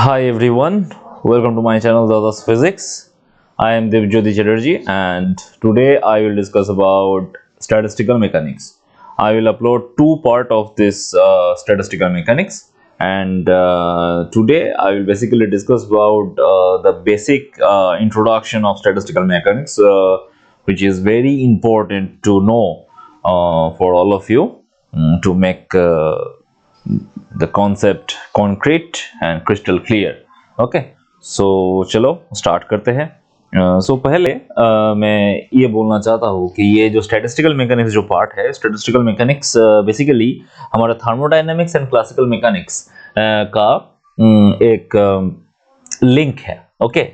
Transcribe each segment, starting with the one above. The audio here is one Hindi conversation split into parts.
Hi everyone, welcome to my channel Dada's Physics. I am Devjyoti Chatterjee and today I will discuss about statistical mechanics. I will upload two part of this statistical mechanics and today I will basically discuss about the basic introduction of statistical mechanics which is very important to know for all of you to make the concept concrete and crystal clear. Okay so चलो स्टार्ट करते हैं. पहले मैं ये बोलना चाहता हूँ कि ये जो स्टैटिस्टिकल मैकेनिक्स जो पार्ट है, स्टैटिस्टिकल मैकेनिक्स बेसिकली हमारा थर्मोडायनामिक्स एंड क्लासिकल मैकेनिक्स का एक लिंक है. ओके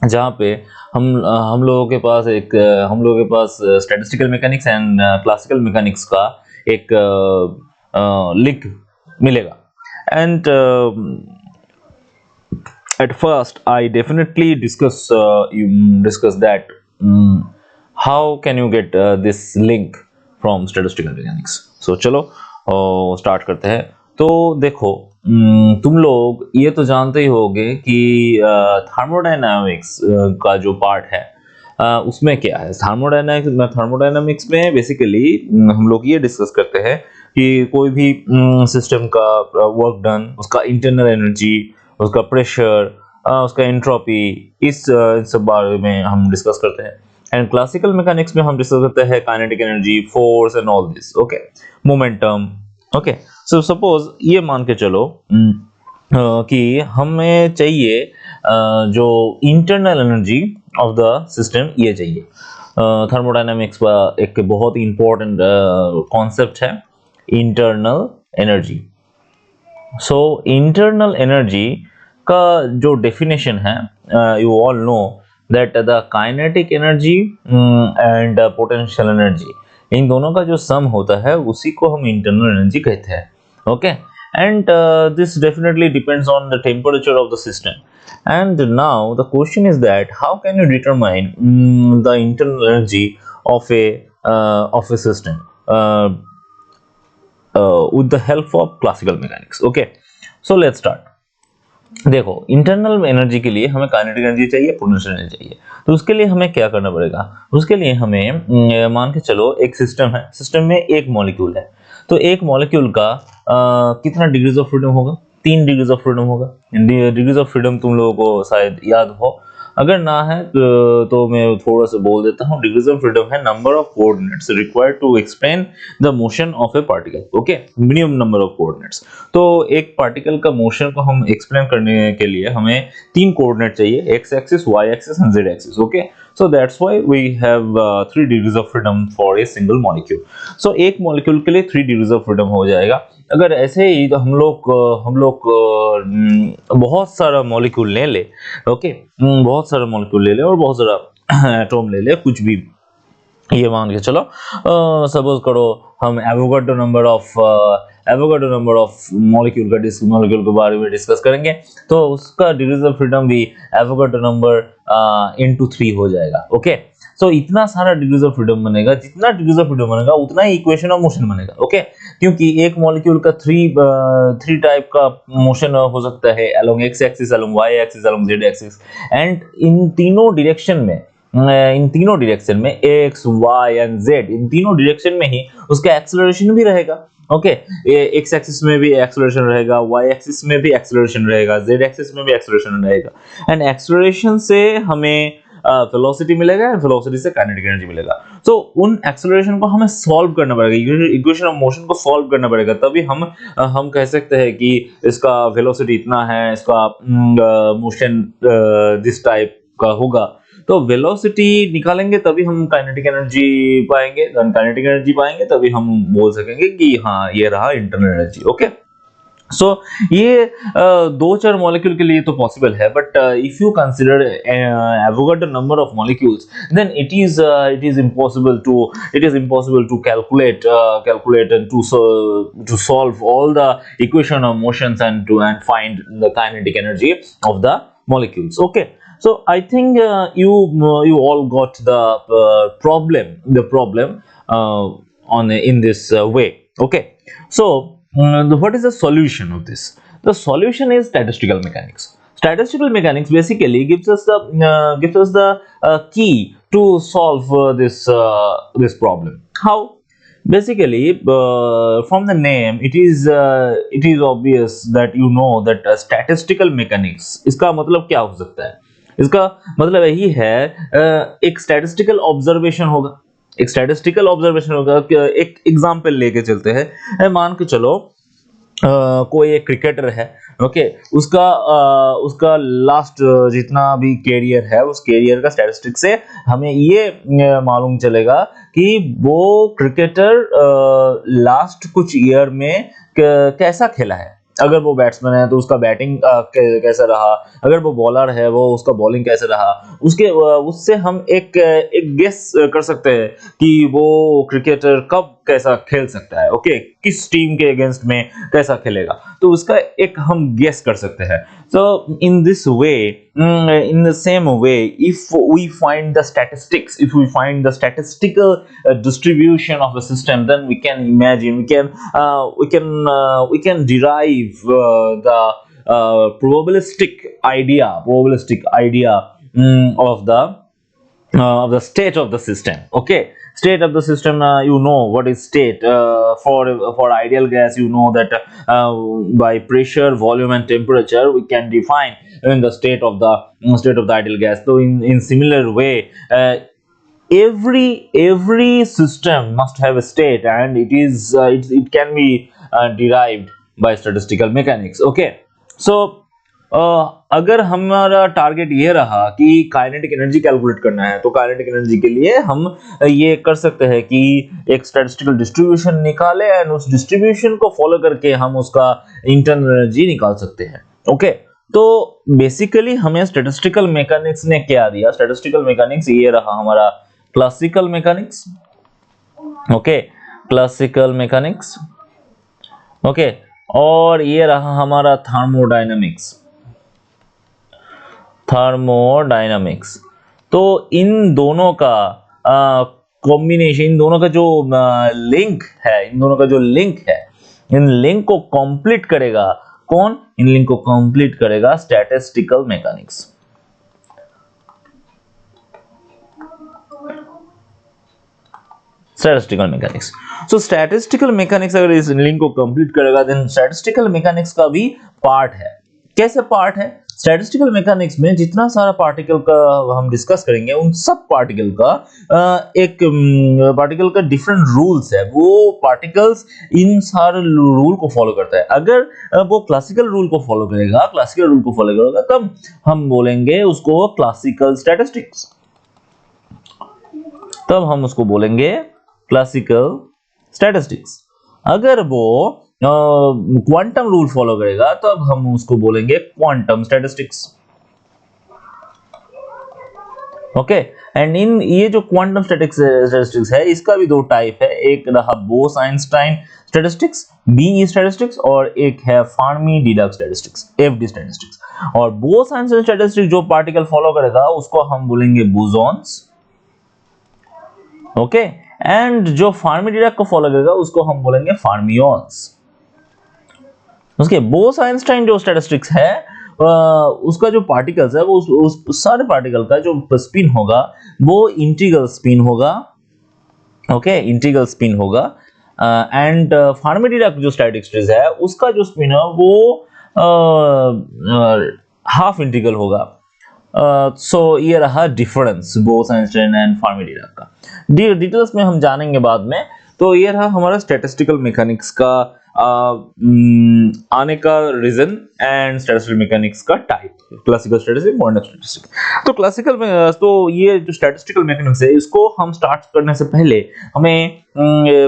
जहाँ पे हम लोगों के पास statistical mechanics and classical mechanics का एक लिंक मिलेगा. And at first I definitely discuss that how can you get this link from statistical mechanics. So चलो स्टार्ट करते हैं. तो देखो तुम लोग ये तो जानते ही होगे कि थर्मोडायनामिक्स का जो पार्ट है उसमें क्या है. थर्मोडायनामिक्स में बेसिकली हम लोग ये डिस्कस करते हैं कि कोई भी सिस्टम का वर्क डन, उसका इंटरनल एनर्जी, उसका प्रेशर, उसका एंट्रोपी, इस सब बारे में हम डिस्कस करते हैं. एंड क्लासिकल मैकेनिक्स में हम डिस्कस करते हैं kinetic energy, force and all this. Okay momentum. Okay so suppose ये मान के चलो कि हमें चाहिए जो internal energy of the system ये चाहिए. थर्मोडायनामिक्स का एक बहुत ही इंपॉर्टेंट कॉन्सेप्ट है internal energy. So internal energy का जो डेफिनेशन है, you all know that the kinetic energy and potential energy, इन दोनों का जो सम होता है उसी को हम इंटरनल एनर्जी कहते हैं. Okay and this definitely depends on the temperature of the system. And now the question is that how can you determine the internal energy of A system with the help of classical mechanics. Okay, so let's start. देखो इंटरनल एनर्जी के लिए हमें काइनेटिक एनर्जी चाहिए, पोटेंशियल एनर्जी चाहिए. तो उसके लिए हमें क्या करना पड़ेगा? उसके लिए हमें मान के चलो एक सिस्टम है, सिस्टम में एक मॉलिक्यूल है. तो एक मॉलिक्यूल का कितना डिग्रीज ऑफ फ्रीडम होगा? 3 डिग्रीज ऑफ फ्रीडम होगा. डिग्रीज ऑफ फ्रीडम तुम लोगों को शायद याद हो, अगर ना है तो मैं थोड़ा सा बोल देता हूँ. डिग्रीज ऑफ फ्रीडम है number of coordinates required to explain the motion of a particle. Okay minimum number of coordinates. तो एक पार्टिकल का मोशन को हम एक्सप्लेन करने के लिए हमें 3 कोऑर्डिनेट चाहिए, x axis, y axis and z axis. Okay so that's why we have 3 degrees of freedom for a single molecule. so एक मॉलिक्यूल के लिए 3 degrees of freedom हो जाएगा. अगर ऐसे ही तो हम लोग बहुत सारा मॉलिक्यूल ले ले. ओके बहुत सारा मॉलिक्यूल ले ले और बहुत सारा एटॉम ले ले, कुछ भी ये मान के चलो. सपोज करो हम एवोगाड्रो नंबर ऑफ मॉलिक्यूल के बारे में डिस्कस करेंगे. तो उसका डिग्रीज ऑफ फ्रीडम भी एवोगाड्रो नंबर इनटू 3 हो जाएगा. ओके सो इतना सारा डिग्रीज ऑफ फ्रीडम बनेगा. जितना डिग्रीज ऑफ फ्रीडम बनेगा उतना ही इक्वेशन ऑफ मोशन बनेगा. ओके क्योंकि एक मॉलिक्यूल का 3 टाइप का मोशन हो सकता है, along x axis, along y axis, along z axis. And इन तीनों डायरेक्शन में एक्स, वाई एंड जेड, इन तीनों डायरेक्शन में ही उसका एक्सेलरेशन भी रहेगा. ओके एक्स एक्सिस में भी एक्सेलरेशन रहेगा, वाई एक्सिस में भी एक्सेलरेशन रहेगा, जेड एक्सिस में भी एक्सेलरेशन रहेगा. एंड एक्सेलरेशन से हमें वेलोसिटी मिलेगा, वेलोसिटी से काइनेटिक एनर्जी मिलेगा. तो उन एक्सेलरेशन को हमें सॉल्व करना पड़ेगा, इक्वेशन ऑफ मोशन को सॉल्व करना पड़ेगा. तभी हम कह सकते हैं कि इसका वेलोसिटी इतना है, इसका मोशन दिस टाइप का होगा. तो वेलोसिटी निकालेंगे तभी हम काइनेटिक एनर्जी पाएंगे. काइनेटिक एनर्जी पाएंगे तभी हम बोल सकेंगे कि हाँ ये रहा इंटरनल एनर्जी. ओके सो ये 2-4 मॉलिक्यूल के लिए तो पॉसिबल है, but if you consider Avogadro number of molecules then it is impossible to calculate and to solve all the equation of motions and find the kinetic energy of the molecules. Okay, so I think you all got the problem in this way. Okay, so what is the solution of this? The solution is statistical mechanics. Statistical mechanics basically gives us the key to solve this problem. How? Basically, from the name, it is obvious that you know that statistical mechanics. इसका मतलब क्या हो सकता है? इसका मतलब यही है, एक स्टैटिस्टिकल ऑब्जर्वेशन होगा, एक स्टैटिस्टिकल ऑब्जर्वेशन होगा। एक एग्जांपल लेके चलते हैं, मान के चलो कोई एक क्रिकेटर है, ओके, उसका लास्ट जितना भी कैरियर है, उस कैरियर का स्टैटिस्टिक्स से हमें ये मालूम चलेगा कि वो क्रिकेटर लास्ट कुछ ईयर में कैसा खेला है। अगर वो बैट्समैन है तो उसका बैटिंग कैसा रहा, अगर वो बॉलर है वो उसका बॉलिंग कैसा रहा, उससे हम एक गेस कर सकते हैं कि वो क्रिकेटर कब कैसा खेल सकता है, ओके, किस टीम के अगेंस्ट में कैसा खेलेगा, तो उसका एक हम गेस कर सकते हैं। So in this way, in the same way, if we find the statistics, if we find the statistical distribution of the system, then we can imagine, we can derive the probabilistic idea of the state of the system. Okay, state of the system, you know what is state. For ideal gas, you know that by pressure, volume and temperature we can define in the state of the ideal gas. So in similar way, every system must have a state, and it can be derived by statistical mechanics. Okay, so अगर हमारा टारगेट ये रहा कि काइनेटिक एनर्जी कैलकुलेट करना है, तो काइनेटिक एनर्जी के लिए हम ये कर सकते हैं कि एक स्टैटिस्टिकल डिस्ट्रीब्यूशन निकाले, एंड उस डिस्ट्रीब्यूशन को फॉलो करके हम उसका इंटरनल एनर्जी निकाल सकते हैं। ओके, तो बेसिकली हमें स्टैटिस्टिकल मैकेनिक्स ने क्या दिया? स्टैटिस्टिकल मैकेनिक्स ये रहा हमारा classical mechanics. Okay, classical mechanics, okay, और ये रहा हमारा थर्मोडायनामिक्स। तो इन दोनों का कॉम्बिनेशन, इन दोनों का जो लिंक है, इन लिंक को कंप्लीट करेगा कौन? इन लिंक को कंप्लीट करेगा स्टैटिस्टिकल मैकेनिक्स। स्टैटिस्टिकल मैकेनिक्स, सो स्टैटिस्टिकल मैकेनिक्स अगर इस लिंक को कंप्लीट करेगा, देन स्टैटिस्टिकल मैकेनिक्स का भी पार्ट है। कैसे पार्ट है? स्टैटिस्टिकल मैकेनिक्स में जितना सारा पार्टिकल का हम डिस्कस करेंगे, उन सब पार्टिकल का एक पार्टिकल का डिफरेंट रूल्स है। वो पार्टिकल्स इन सारे रूल को फॉलो करता है। अगर वो क्लासिकल रूल को फॉलो करेगा, तब हम बोलेंगे उसको क्लासिकल स्टैटिस्टिक्स, अगर वो क्वांटम रूल फॉलो करेगा, तो अब हम उसको बोलेंगे quantum statistics. Okay, and in ये जो क्वांटम स्टैटिस्टिक्स है, इसका भी दो टाइप है। एक रहा बोस-आइंस्टाइन स्टैटिस्टिक्स, बीई स्टैटिस्टिक्स, और एक है फर्मी-डिराक स्टैटिस्टिक्स, एफडी स्टैटिस्टिक्स। और बोस-आइंस्टाइन स्टैटिस्टिक्स जो पार्टिकल फॉलो करेगा, उसको हम बोलेंगे बोसॉन्स। ओके, एंड जो फर्मी-डिराक को फॉलो करेगा, उसको हम बोलेंगे फर्मियंस। उसके बोस-आइंस्टाइन जो स्टैटिस्टिक्स है, उसका जो पार्टिकल्स है, वो उस सारे पार्टिकल का जो स्पिन होगा, वो इंटीग्रल स्पिन होगा। ओके, इंटीग्रल स्पिन होगा। एंड फर्मी-डिराक जो स्टैटिस्टिक्स है, उसका जो स्पिन है वो हाफ इंटीग्रल होगा। सो ये रहा डिफरेंस बोस-आइंस्टाइन एंड फर्मी-डिराक का। डिटेल्स में हम जानेंगे बाद में। तो ये रहा हमारा स्टैटिस्टिकल मैकेनिक्स का आने का रीजन एंड स्टैटिस्टिकल मैकेनिक्स का type, classical statistics, quantum statistics. तो क्लासिकल में तो ये जो स्टैटिस्टिकल मैकेनिक्स है, इसको हम स्टार्ट करने से पहले हमें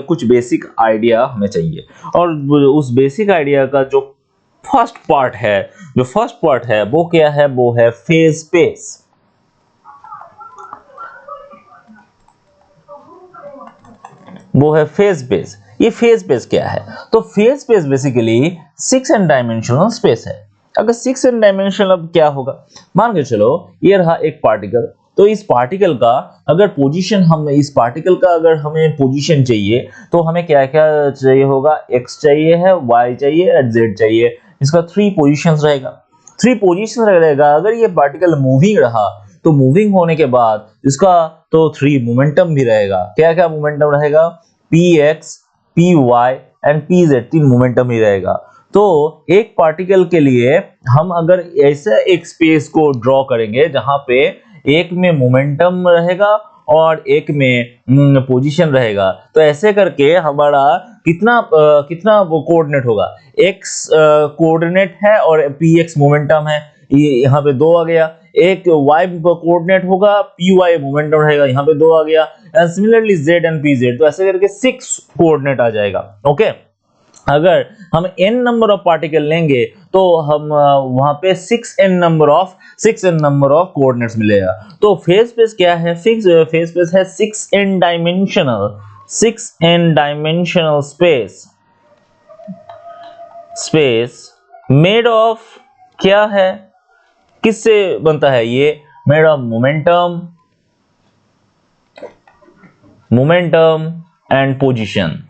कुछ बेसिक आइडिया हमें चाहिए, और उस बेसिक आइडिया का जो फर्स्ट पार्ट है वो क्या है? वो है फेज स्पेस। ये फेज स्पेस क्या है? तो phase space basically 6 dimensional space है। अगर 6 डायमेंशनल, अब क्या होगा? मान के चलो ये रहा एक पार्टिकल, तो इस पार्टिकल का अगर पोजीशन, अगर हमें पोजीशन चाहिए, तो हमें क्या क्या चाहिए होगा? x चाहिए है, y चाहिए और z चाहिए। इसका 3 पोजीशंस रहेगा, 3 पोजीशन रहेगा। अगर ये पार्टिकल मूविंग रहा तो मूविंग होने के बाद इसका तो 3 मोमेंटम भी रहेगा। क्या क्या मोमेंटम रहेगा? px, py and pz, 3 momentum ही रहेगा। तो एक पार्टिकल के लिए हम अगर ऐसा एक स्पेस को ड्रॉ करेंगे जहां पे एक में मोमेंटम रहेगा और एक में पोजीशन रहेगा, तो ऐसे करके हमारा कितना वो कोऑर्डिनेट होगा? x कोऑर्डिनेट है और px मोमेंटम है, ये यहाँ पे 2 आ गया। एक y कोऑर्डिनेट होगा, py मोमेंटम रहेगा, यहाँ पे 2 आ गया। And similarly z and pz, तो ऐसे करके 6 कोऑर्डिनेट आ जाएगा। ओके, अगर हम n नंबर ऑफ पार्टिकल लेंगे तो हम वहां पे 6n नंबर ऑफ कोऑर्डिनेट्स मिलेगा। तो फेज स्पेस क्या है? फेज स्पेस है 6n dimensional space made of, क्या है, किससे बनता है ये? Made of momentum and position.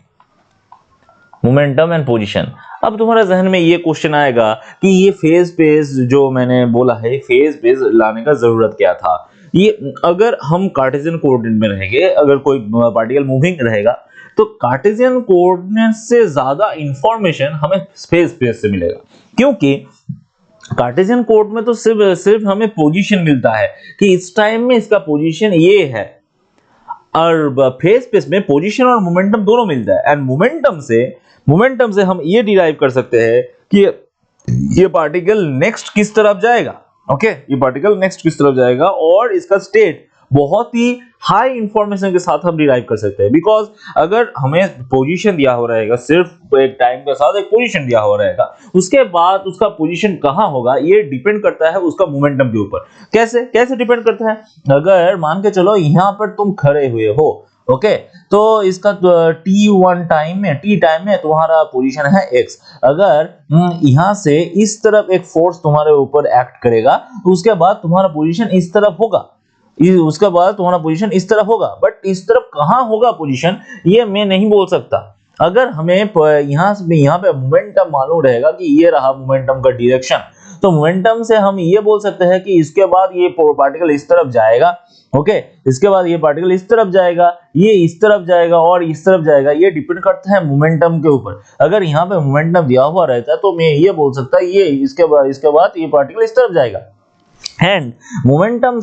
अब तुम्हारे जहन में ये क्वेश्चन आएगा कि ये फेज स्पेस जो मैंने बोला है, फेज स्पेस लाने का जरूरत क्या था? ये अगर हम कार्टेशियन कोऑर्डिनेट में रहेंगे, अगर कोई पार्टिकल मूविंग रहेगा, तो कार्टेशियन कोऑर्डिनेट से ज्यादा इंफॉर्मेशन हमें फेज स्पेस से मिलेगा, क्योंकि कार्टेशियन कोऑर्डिनेट में तो सिर्फ हमें पोजीशन मिलता है कि इस टाइम में इसका पोजीशन ये है, और फेज स्पेस में पोजीशन और मोमेंटम दोनों मिलता है। एंड मोमेंटम से हम ये डिराइव कर सकते हैं कि ये पार्टिकल नेक्स्ट किस तरफ जाएगा। ओके, ये पार्टिकल नेक्स्ट किस तरफ जाएगा और इसका स्टेट बहुत ही हाई इंफॉर्मेशन के साथ हम डिराइव कर सकते हैं। बिकॉज अगर हमें पोजीशन दिया हो रहेगा, सिर्फ एक टाइम के साथ एक पोजीशन दिया हो रहेगा, उसके बाद उसका पोजीशन कहां होगा ये डिपेंड करता है उसका मोमेंटम के ऊपर। कैसे डिपेंड करता है? अगर मान के चलो यहां पर तुम खड़े हुए हो, ओके, तो इसका t टाइम में तुम्हारा पोजीशन है x। अगर यहां से इस तरफ एक फोर्स तुम्हारे ऊपर एक्ट करेगा, तो उसके बाद तुम्हारा पोजीशन इस तरफ होगा, बट इस तरफ कहां होगा पोजीशन ये मैं नहीं बोल सकता। अगर हमें यहाँ पे मोमेंटम मालूम रहेगा कि ये रहा मोमेंटम का डायरेक्शन, तो मोमेंटम से हम ये बोल सकते हैं कि इसके बाद ये पार्टिकल इस तरफ जाएगा। ओके, इसके बाद ये पार्टिकल इस तरफ जाएगा, ये इस तरफ जाएगा और इस तरफ जाएगा। ये डिपेंड करता है मोमेंटम के ऊपर। अगर यहाँ पे मोमेंटम दिया हुआ रहता है तो मैं ये बोल सकता ये इसके बाद ये पार्टिकल इस तरफ जाएगा। एंड मोमेंटम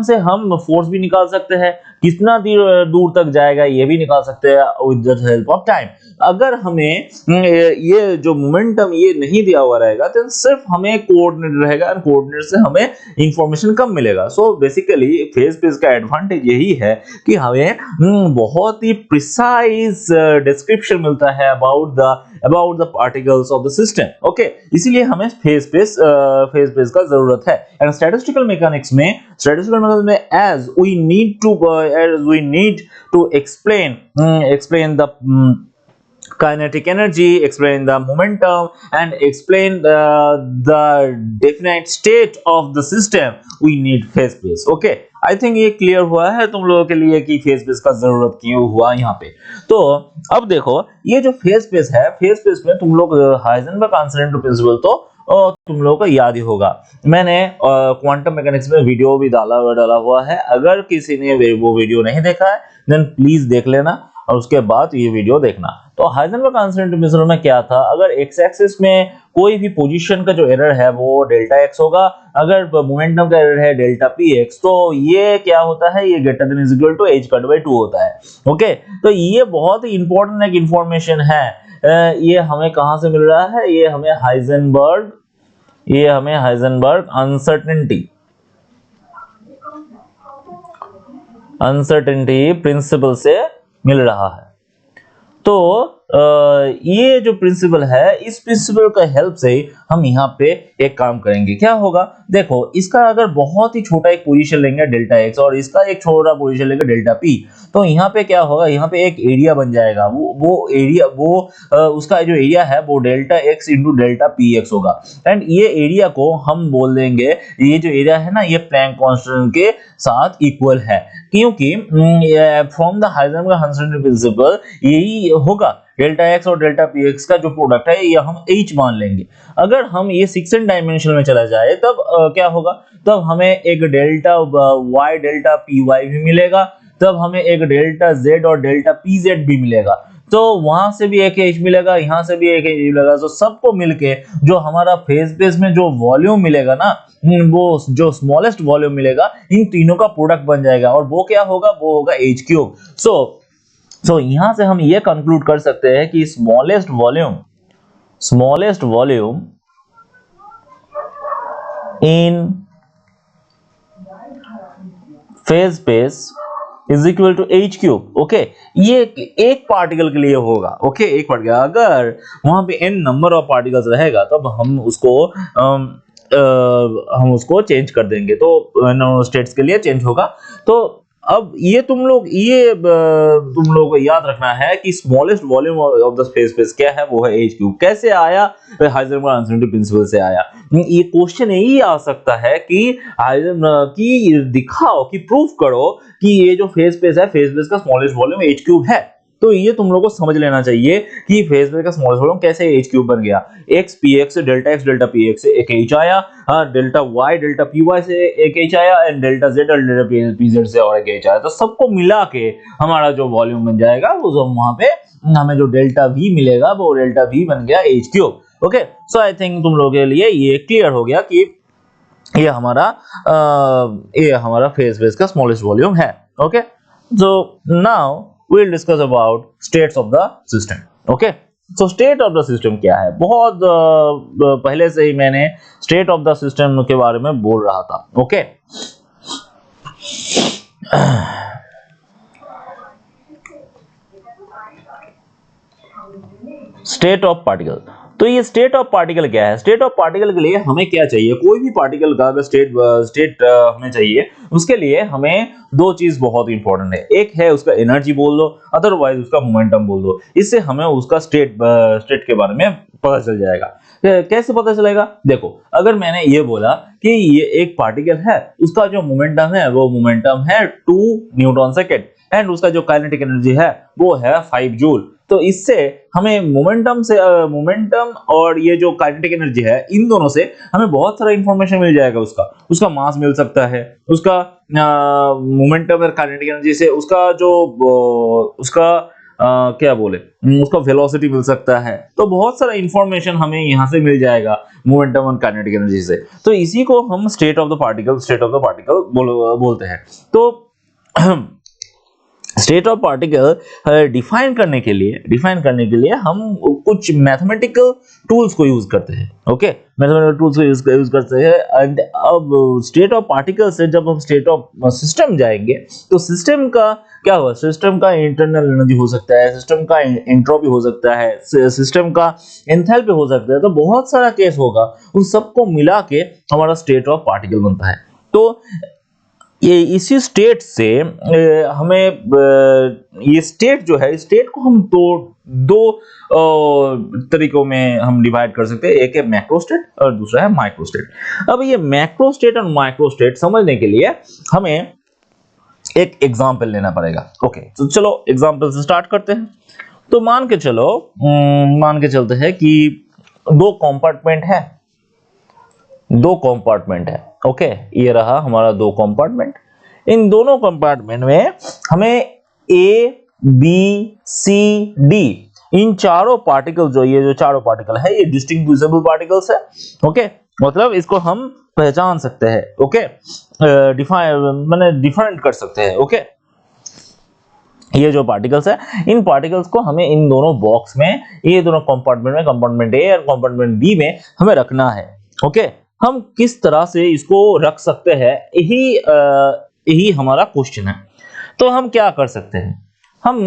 से हम फोर्स भी निकाल सकते हैं, कितना दूर तक जाएगा ये भी निकाल सकते हैं with the help of time. अगर हमें ये जो मोमेंटम ये नहीं दिया हुआ रहेगा तो सिर्फ हमें कोऑर्डिनेट रहेगा, और कोऑर्डिनेट से हमें इंफॉर्मेशन कम मिलेगा। सो बेसिकली फेज स्पेस का एडवांटेज यही है कि हमें बहुत ही प्रिसाइज डिस्क्रिप्शन मिलता है about the particles of the system. Okay, इसीलिए हमें फेज स्पेस का जरूरत है। एंड स्टैटिस्टिकल मैकेनिक्स में as we need to explain the kinetic energy, explain the momentum, and explain the definite state of the system, we need phase space. Okay, I think ये क्लियर हुआ है तुम लोगों के लिए कि फेज स्पेस का जरूरत क्यों हुआ यहाँ पे। तो अब देखो, ये जो फेज स्पेस है, फेज स्पेस में तुम लोग हाइजेनबर्ग कॉन्स्टेंट प्रिंसिपल तो तुम लोगों को याद ही होगा। मैंने क्वांटम मैकेनिक्स में वीडियो भी डाला हुआ है। अगर किसी ने वो वीडियो नहीं देखा है देन प्लीज देख लेना और उसके बाद ये वीडियो देखना। तो हाइजेनबर्ग कॉन्स्टेंट प्रिंसिपल में क्या था? अगर एक्स एक्सिस में कोई भी पोजीशन का जो एरर है वो डेल्टा एक्स होगा, अगर मोमेंटम का एरर है डेल्टा पी एक्स, तो ये क्या होता है? ये greater than is equal to h cut by 2 होता है। ओके, तो ये बहुत ही इंपॉर्टेंट एक इंफॉर्मेशन है। ये हमें कहां से मिल रहा है? ये हमें हाइजेनबर्ग अनसर्टेनिटी प्रिंसिपल से मिल रहा है। तो ये जो प्रिंसिपल है, इस प्रिंसिपल का हेल्प से हम यहाँ पे एक काम करेंगे। क्या होगा? देखो, इसका अगर बहुत ही छोटा एक पोजीशन लेंगे डेल्टा एक्स और इसका एक छोटा पोजीशन लेंगे डेल्टा पी, तो यहाँ पे क्या होगा? यहाँ पे एक एरिया बन जाएगा। उसका जो एरिया है वो delta x into delta p x होगा। एंड ये एरिया को हम बोल देंगे, ये जो एरिया है ना, ये प्लैंक कांस्टेंट के साथ इक्वल है, क्योंकि from the Heisenberg constant principle यही होगा। डेल्टा एक्स और डेल्टा पी एक्स का जो प्रोडक्ट है ये हम H मान लेंगे। अगर हम ये 6 डायमेंशन में चला जाए तब क्या होगा, तब हमें एक delta y delta p y भी मिलेगा, तब हमें एक डेल्टा z और डेल्टा पी जेड भी मिलेगा। तो वहां से भी एक H मिलेगा, यहाँ से भी एक H मिलेगा। तो सबको मिलके जो हमारा फेज स्पेस में जो वॉल्यूम मिलेगा ना, वो जो स्मॉलेस्ट वॉल्यूम मिलेगा इन तीनों का प्रोडक्ट बन जाएगा, और वो क्या होगा, वो होगा H क्यूब। सो यहां से हम ये कंक्लूड कर सकते हैं कि smallest volume in phase space is equal to H cube. Okay, ये एक पार्टिकल के लिए होगा। ओके, एक पार्टिकल, अगर वहां पे n नंबर ऑफ पार्टिकल्स रहेगा तब हम उसको चेंज कर देंगे, तो स्टेट्स के लिए चेंज होगा। तो अब ये तुम लोग को याद रखना है कि smallest volume of the space क्या है, वो है H क्यूब। कैसे आया, हाइजेनबर्ग अनसर्टेनिटी प्रिंसिपल से आया। ये क्वेश्चन यही आ सकता है कि दिखाओ कि प्रूफ करो कि ये जो फेज स्पेस है, फेज स्पेस का स्मॉलेस्ट वॉल्यूम H क्यूब है। तो ये तुम लोगों को समझ लेना चाहिए कि फेज स्पेस का स्मॉलेस्ट वॉल्यूम कैसे H क्यूब बन गया। x डेल्टा पी एक्स से एक H आया, delta y delta p y से एक H आया, एंड डेल्टा z और डेल्टा पी जेड से और एक H आया। तो सबको मिला के हमारा जो वॉल्यूम बन जाएगा, वो वहां पे हमें जो डेल्टा v मिलेगा वो डेल्टा v बन गया H cube. Okay, so I think तुम लोगों के लिए ये क्लियर हो गया कि ये हमारा फेज स्पेस का स्मॉलेस्ट वॉल्यूम है। Okay, so now we'll discuss about states of the system. Okay, so state of the system क्या है, बहुत पहले से ही मैंने state of the system के बारे में बोल रहा था। Okay, state of particle. तो ये स्टेट ऑफ पार्टिकल क्या है, स्टेट ऑफ पार्टिकल के लिए हमें क्या चाहिए, कोई भी पार्टिकल का अगर स्टेट हमें चाहिए, उसके लिए हमें दो चीज बहुत इंपॉर्टेंट है। एक है उसका एनर्जी बोल दो, अदरवाइज उसका मोमेंटम बोल दो। इससे हमें उसका स्टेट के बारे में पता चल जाएगा। कैसे पता चलेगा, देखो, अगर मैंने ये बोला कि ये एक पार्टिकल है, उसका जो मोमेंटम है वो मोमेंटम है 2 न्यूटन सेकेंड, एंड उसका जो काइनेटिक एनर्जी है वो है 5 जूल। तो इससे हमें मोमेंटम और ये जो काइनेटिक एनर्जी है, इन दोनों से हमें बहुत सारा इंफॉर्मेशन मिल जाएगा। उसका मास मिल सकता है, उसका मोमेंटम और काइनेटिक एनर्जी से उसका वेलोसिटी मिल सकता है। तो बहुत सारा इंफॉर्मेशन हमें यहाँ से मिल जाएगा मोमेंटम और काइनेटिक एनर्जी से। तो इसी को हम स्टेट ऑफ द पार्टिकल बोलते हैं। तो स्टेट ऑफ पार्टिकल डिफाइन करने के लिए हम कुछ मैथमेटिकल टूल्स को यूज करते हैं। ओके, मैथमेटिकल टूल्स को यूज करते हैं। एंड अब स्टेट ऑफ पार्टिकल से जब हम स्टेट ऑफ सिस्टम जाएंगे, तो सिस्टम का क्या होगा, सिस्टम का इंटरनल एनर्जी हो सकता है, सिस्टम का एंट्रोपी हो सकता है, सिस्टम का एंथैल्पी हो सकता है। तो बहुत सारा केस होगा, उन सबको मिला के हमारा स्टेट ऑफ पार्टिकल बनता है। तो ये इसी स्टेट से हमें ये स्टेट जो है, स्टेट को हम दो तरीकों में हम डिवाइड कर सकते हैं। एक है मैक्रो स्टेट और दूसरा है माइक्रो स्टेट। अब ये मैक्रो स्टेट और माइक्रो स्टेट समझने के लिए हमें एक एग्जांपल लेना पड़ेगा। ओके, तो चलो एग्जांपल से स्टार्ट करते हैं। तो मान के चलते हैं कि दो कंपार्टमेंट है। ओके, ये रहा हमारा दो कंपार्टमेंट। इन दोनों कंपार्टमेंट में हमें A, B, C, D इन चारों पार्टिकल जो चारों पार्टिकल है, ये डिस्टिंग्विशेबल पार्टिकल्स है। ओके, मतलब इसको हम पहचान सकते हैं। ओके, डिफरेंट कर सकते हैं। ओके, ये जो पार्टिकल्स है, इन पार्टिकल्स को हमें इन दोनों बॉक्स में, ये दोनों कंपार्टमेंट में, कंपार्टमेंट A और कंपार्टमेंट B में हमें रखना है। ओके, हम किस तरह से इसको रख सकते हैं, यही हमारा क्वेश्चन है। तो हम क्या कर सकते हैं, हम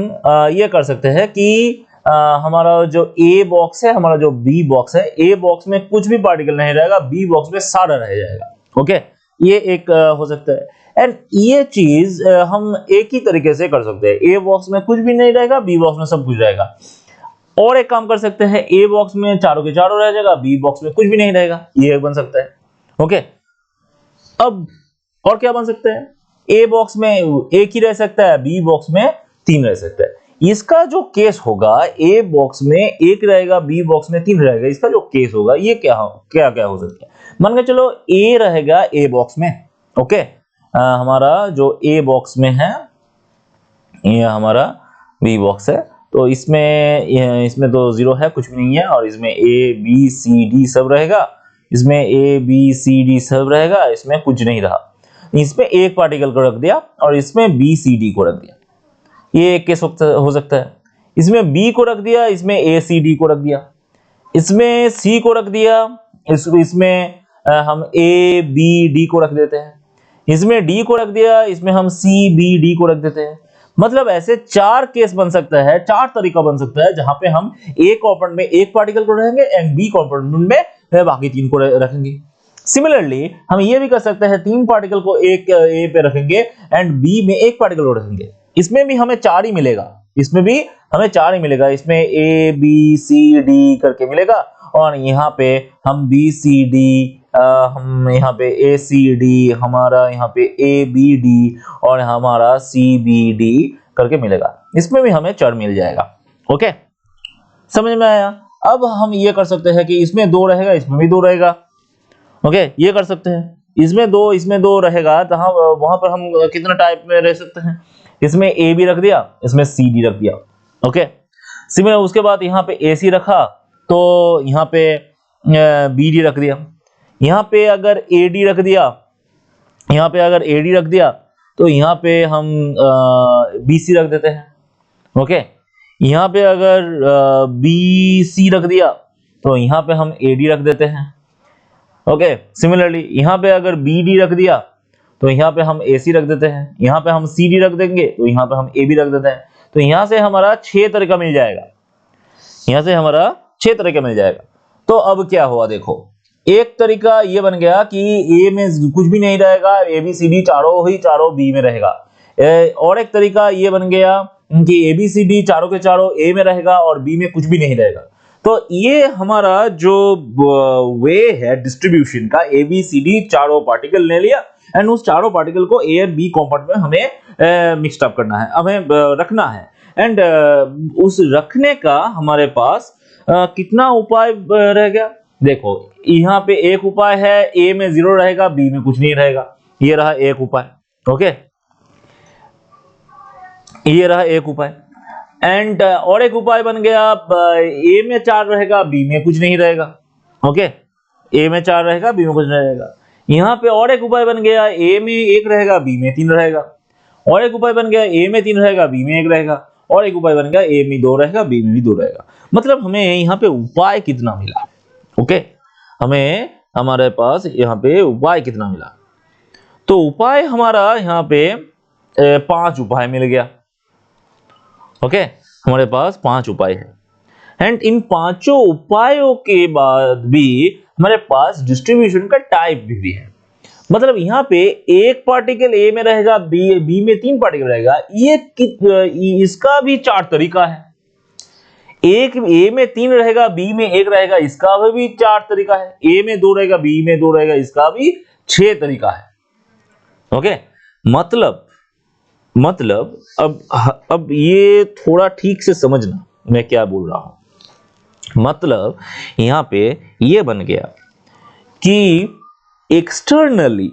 ये कर सकते हैं कि हमारा जो A बॉक्स है, हमारा जो B बॉक्स है, A बॉक्स में कुछ भी पार्टिकल नहीं रहेगा, B बॉक्स में सारा रह जाएगा। ओके, ये एक हो सकता है। एंड ये चीज हम एक ही तरीके से कर सकते हैं। A बॉक्स में कुछ भी नहीं रहेगा, B बॉक्स में सब कुछ रहेगा। और एक काम कर सकते हैं, A बॉक्स में चारों के चारों रह जाएगा, B बॉक्स में कुछ भी नहीं रहेगा। ये बन सकता है। ओके, अब और क्या बन सकता है, A बॉक्स में एक ही रह सकता है, B बॉक्स में 3 रह सकता है। इसका जो केस होगा, ए बॉक्स में एक रहेगा, बी बॉक्स में 3 रहेगा, इसका जो केस होगा ये क्या क्या हो सकता है। मान के चलो ए रहेगा ए बॉक्स में, ओके, हमारा जो ए बॉक्स में है ये हमारा बी बॉक्स है, तो इसमें तो 0 है, कुछ भी नहीं है, और इसमें ए बी सी डी सब रहेगा, इसमें ए बी सी डी सब रहेगा, इसमें कुछ नहीं रहा, इसमें एक पार्टिकल को रख दिया और इसमें बी सी डी को रख दिया, ये एक केस हो सकता है। इसमें बी को रख दिया, इसमें ए सी डी को रख दिया, इसमें सी को रख दिया, इसमें हम ए बी डी को रख देते हैं, इसमें डी को रख दिया, इसमें हम सी बी डी को रख देते हैं। मतलब ऐसे 4 केस बन सकता है, 4 तरीका बन सकता है जहां पे हम ए कंपाउंड में एक पार्टिकल को रखेंगे एंड बी कंपाउंड में बाकी 3 को रखेंगे। सिमिलरली हम ये भी कर सकते हैं 3 पार्टिकल को एक ए पे रखेंगे एंड बी में एक पार्टिकल को रखेंगे, इसमें भी हमें 4 ही मिलेगा, इसमें भी हमें 4 ही मिलेगा, इसमें ए बी सी डी करके मिलेगा, और यहाँ पे हम बी सी डी, हम यहाँ पे ए सी डी, हमारा यहाँ पे ए बी डी और हमारा सी बी डी करके मिलेगा, इसमें भी हमें 4 मिल जाएगा। ओके, समझ में आया। अब हम ये कर सकते हैं कि इसमें 2 रहेगा, इसमें भी 2 रहेगा, ओके, ये कर सकते हैं, इसमें 2 रहेगा, तो वहां पर हम कितना टाइप में रह सकते हैं, इसमें ए बी रख दिया, इसमें सी डी रख दिया, ओके। सिमिलर उसके बाद यहाँ पे ए सी रखा तो यहाँ पे बी डी रख दिया, यहाँ पे अगर ए डी रख दिया, यहाँ पे अगर ए डी रख दिया तो यहाँ पे हम बी सी रख देते हैं, ओके। यहाँ पे अगर बी सी रख दिया तो यहाँ पे हम ए डी रख देते हैं, ओके। सिमिलरली यहाँ पे अगर बी डी रख दिया तो यहाँ पे हम ए सी रख देते हैं, यहाँ पे हम सी डी रख देंगे तो यहाँ पे हम ए बी रख देते हैं, तो यहाँ से हमारा 6 तरीका मिल जाएगा, यहाँ से हमारा 6 तरीका मिल जाएगा। तो अब क्या हुआ देखो, एक तरीका ये बन गया कि ए में कुछ भी नहीं रहेगा, ए बी सी डी चारों बी में रहेगा, और एक तरीका ये बन गया कि ए बी सी डी चारों के चारों ए में रहेगा और बी में कुछ भी नहीं रहेगा। तो ये हमारा जो वे है डिस्ट्रीब्यूशन का, ए बी सी डी चारों पार्टिकल ले लिया एंड उस चारों पार्टिकल को ए और बी कंपाउंड में हमें मिक्स्ड अप करना है, हमें रखना है, एंड उस रखने का हमारे पास कितना उपाय रह गया। देखो यहाँ पे एक उपाय है, ए में 0 रहेगा, बी में कुछ नहीं रहेगा, ये रहा एक उपाय, ओके, ये रहा एक उपाय। एंड और एक उपाय बन गया, ए में 4 रहेगा, बी में कुछ नहीं रहेगा, ओके, ए में 4 रहेगा, बी में कुछ नहीं रहेगा। यहाँ पे और एक उपाय बन गया, ए में 1 रहेगा, बी में 3 रहेगा, और एक उपाय बन गया, ए में 3 रहेगा, बी में 1 रहेगा, और एक उपाय बन गया, ए में 2 रहेगा, बी में भी 2 रहेगा। मतलब हमें यहाँ पे उपाय कितना मिला, ओके, हमें हमारे पास यहाँ पे उपाय कितना मिला, तो उपाय हमारा यहाँ पे 5 उपाय मिल गया, ओके, हमारे पास 5 उपाय है। एंड इन 5 उपायों के बाद भी हमारे पास डिस्ट्रीब्यूशन का टाइप भी है, मतलब यहाँ पे एक पार्टिकल ए में रहेगा, बी में 3 पार्टिकल रहेगा, ये इसका भी 4 तरीका है, एक ए में 3 रहेगा, बी में 1 रहेगा, इसका भी 4 तरीका है, ए में 2 रहेगा, बी में 2 रहेगा, इसका भी 6 तरीका है, ओके। मतलब अब ये थोड़ा ठीक से समझना मैं क्या बोल रहा हूं। मतलब यहाँ पे ये बन गया कि एक्सटर्नली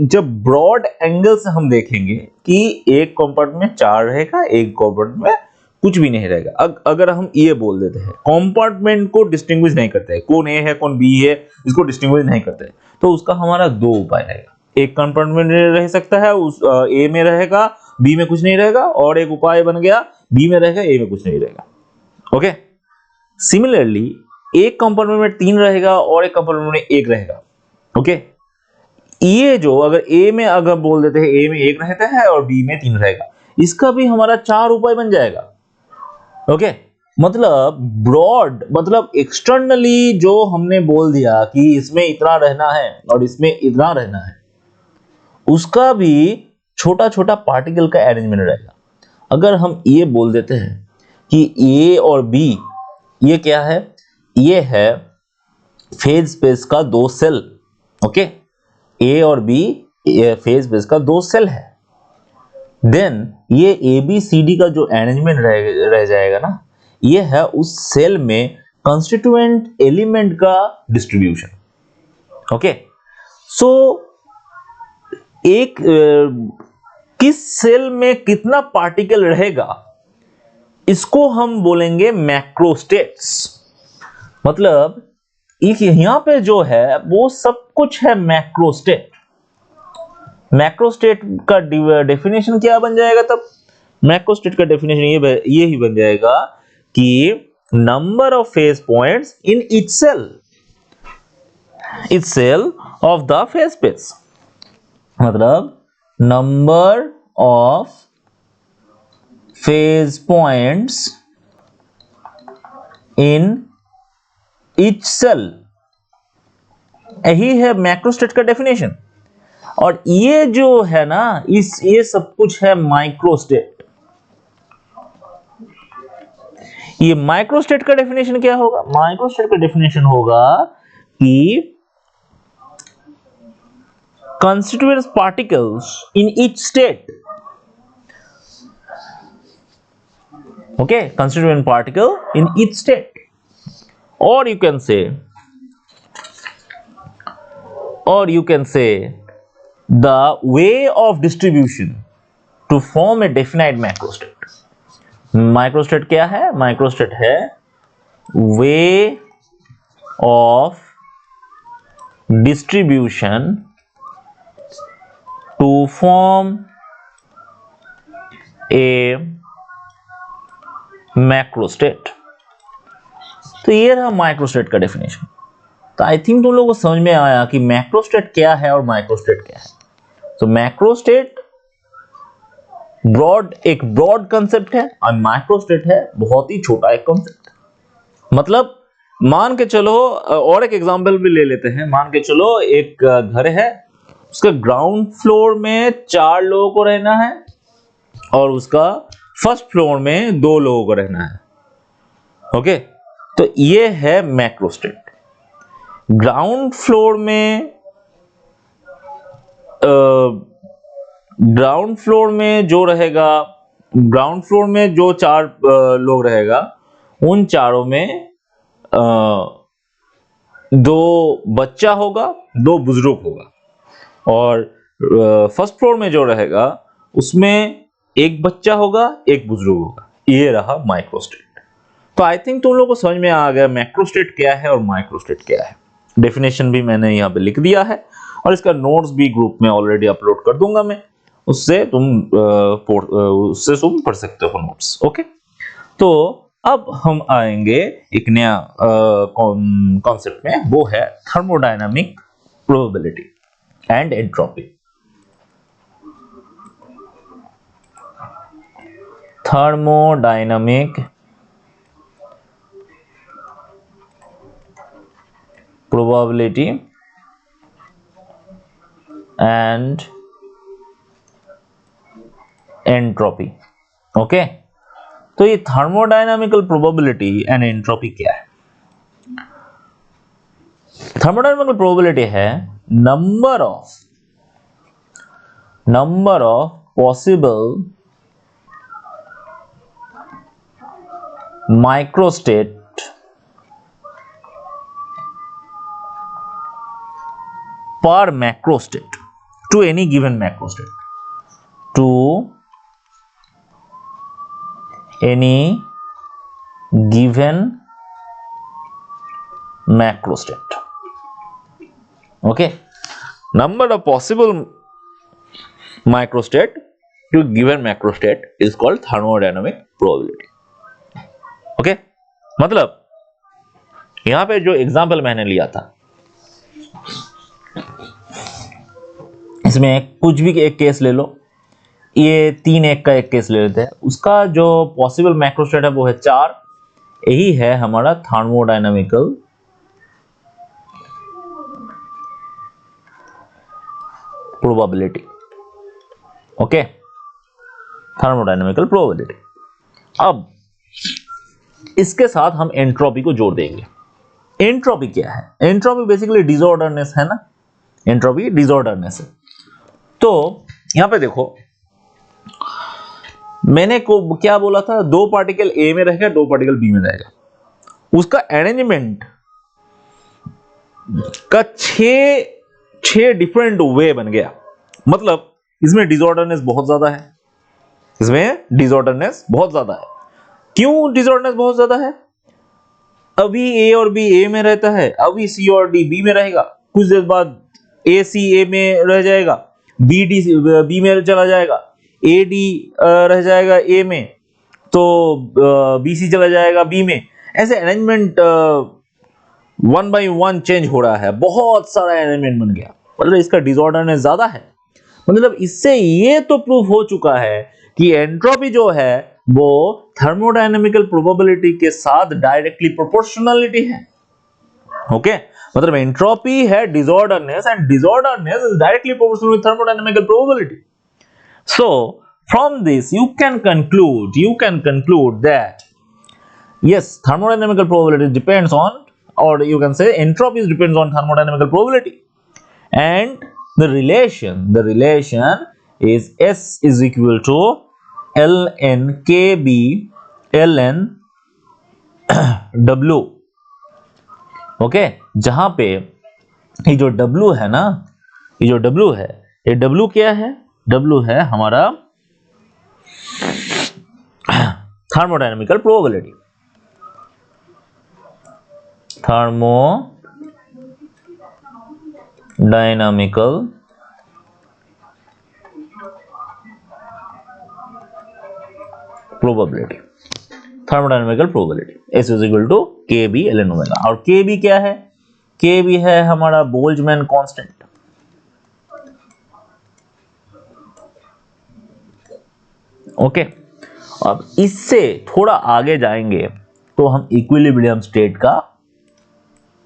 जब ब्रॉड एंगल से हम देखेंगे कि एक कंपार्टमेंट में 4 रहेगा, एक कंपार्टमेंट में कुछ भी नहीं रहेगा। अगर हम ये बोल देते हैं, कंपार्टमेंट को डिस्टिंग्विश नहीं करते हैं, कौन ए है कौन बी है, इसको डिस्टिंग्विश नहीं करते, तो उसका हमारा 2 उपाय रहेगा। एक कंपार्टमेंट रह सकता है, उस ए में रहेगा, बी में कुछ नहीं रहेगा, और एक उपाय बन गया बी में रहेगा, ए में कुछ नहीं रहेगा, ओके। सिमिलरली एक कंपार्टमेंट में 3 रहेगा और एक कंपार्टमेंट में 1 रहेगा, ओके। ये जो अगर ए में अगर बोल देते हैं ए में 1 रहता है और बी में 3 रहेगा, इसका भी हमारा 4 उपाय बन जाएगा, ओके। मतलब ब्रॉड, मतलब एक्सटर्नली जो हमने बोल दिया कि इसमें इतना रहना है और इसमें इतना रहना है, उसका भी छोटा छोटा पार्टिकल का अरेंजमेंट रहेगा। अगर हम ये बोल देते हैं कि ए और बी ये क्या है, ये है फेज स्पेस का 2 सेल, ओके, ए और बी फेज स्पेस का 2 सेल है, देन ये ABCD का जो अरेंजमेंट रह जाएगा ना, ये है उस सेल में कंस्टिट्यूएंट एलिमेंट का डिस्ट्रीब्यूशन। ओके, सो एक किस सेल में कितना पार्टिकल रहेगा इसको हम बोलेंगे मैक्रोस्टेट्स। मतलब एक यहां पे जो है वो सब कुछ है मैक्रोस्टेट। मैक्रोस्टेट का डेफिनेशन क्या बन जाएगा तब? मैक्रोस्टेट का डेफिनेशन ये ही बन जाएगा कि number of phase points in each cell of the phase space. मतलब number of phase points in each cell, यही है मैक्रोस्टेट का डेफिनेशन। और ये जो है ना, ये सब कुछ है माइक्रोस्टेट। ये माइक्रोस्टेट का डेफिनेशन क्या होगा? माइक्रोस्टेट का डेफिनेशन होगा कि constituent particles in each state. Okay, constituent particle in each state. Or you can say the way of distribution to form a definite microstate. Microstate क्या है? Microstate है way of distribution to form a macrostate. तो ये रहा माइक्रोस्टेट का डेफिनेशन। तो आई थिंक तुम लोगों को समझ में आया कि मैक्रोस्टेट क्या है और माइक्रोस्टेट क्या है। तो मैक्रोस्टेट एक ब्रॉड कंसेप्ट है और माइक्रोस्टेट है बहुत ही छोटा एक कंसेप्ट। मतलब मान के चलो, और एक एग्जांपल भी ले लेते हैं। मान के चलो एक घर है, उसका ग्राउंड फ्लोर में 4 लोगों को रहना है और उसका फर्स्ट फ्लोर में 2 लोगों को रहना है। ओके, तो ये है मैक्रोस्टेट। ग्राउंड फ्लोर में जो रहेगा, ग्राउंड फ्लोर में जो 4 लोग रहेगा, उन चारों में 2 बच्चा होगा, 2 बुजुर्ग होगा। और फर्स्ट फ्लोर में जो रहेगा उसमें 1 बच्चा होगा, 1 बुजुर्ग होगा। ये रहा माइक्रोस्टेट। तो आई थिंक तुम लोगों को समझ में आ गया मैक्रोस्टेट क्या है और माइक्रोस्टेट क्या है। डेफिनेशन भी मैंने यहाँ पे लिख दिया है और इसका नोट्स भी ग्रुप में ऑलरेडी अपलोड कर दूंगा मैं, उससे तुम पढ़ सकते हो नोट्स। ओके, तो अब हम आएंगे एक नया कॉन्सेप्ट में, वो है thermodynamic probability and entropy. Thermodynamic probability and entropy. Okay, तो ये थर्मोडायनामिकल प्रोबेबिलिटी एंड एंट्रोपी क्या है? थर्मोडायनामिकल प्रोबेबिलिटी है number of possible microstate per macrostate to any given macrostate, to any given macrostate. Okay, number of possible microstate to given macrostate is called thermodynamic probability. Okay, मतलब यहां पे जो एग्जांपल मैंने लिया था, इसमें कुछ भी एक केस ले लो, ये 3-1 का एक केस ले लेते हैं। उसका जो पॉसिबल मैक्रोस्टेट है वो है 4। यही है हमारा thermodynamical probability. Okay, thermodynamical probability. अब इसके साथ हम एंट्रोपी को जोड़ देंगे। एंट्रोपी क्या है? एंट्रोपी बेसिकली डिसऑर्डरनेस है ना, एंट्रोपी डिसऑर्डरनेस है। तो यहां पे देखो, मैंने को क्या बोला था, 2 पार्टिकल ए में रहेगा, 2 पार्टिकल बी में रहेगा, उसका अरेंजमेंट का 6 डिफरेंट वे बन गया। मतलब इसमें डिसऑर्डरनेस बहुत ज्यादा है, इसमें डिसऑर्डरनेस बहुत ज्यादा है। क्यों डिसऑर्डरनेस बहुत ज्यादा है? अभी ए और बी ए में रहता है, अभी सी और डी बी में रहेगा, कुछ देर बाद ए सी ए में रह जाएगा, बी डी बी में चला जाएगा, ए डी रह जाएगा ए में, तो बी सी चला जाएगा बी में। ऐसे अरेंजमेंट 1 by 1 चेंज हो रहा है, बहुत सारा अरेंजमेंट बन गया, मतलब इसका डिसऑर्डरनेस ज्यादा है। मतलब इससे ये तो प्रूफ हो चुका है कि एंट्रोपी जो है वो थर्मोडायनेमिकल प्रोबेबिलिटी के साथ डायरेक्टली प्रोपोर्शनलिटी है। ओके, मतलब एंट्रोपी है disorderness and disorderness is directly proportional with thermodynamical probability. So from this you can conclude that yes, thermodynamical probability depends on, or you can say entropy depends on thermodynamical probability, and the relation is S is equal to ln kb ln w। Okay, जहां पे ये जो W है ना, ये जो W है, ये W क्या है? W है हमारा thermodynamical probability, thermodynamical probability, thermodynamical probability S is equal to KB ln omega. और KB क्या है? KB है हमारा बोल्ट्जमैन कांस्टेंट। ओके, अब इससे थोड़ा आगे जाएंगे तो हम इक्विलिब्रियम स्टेट का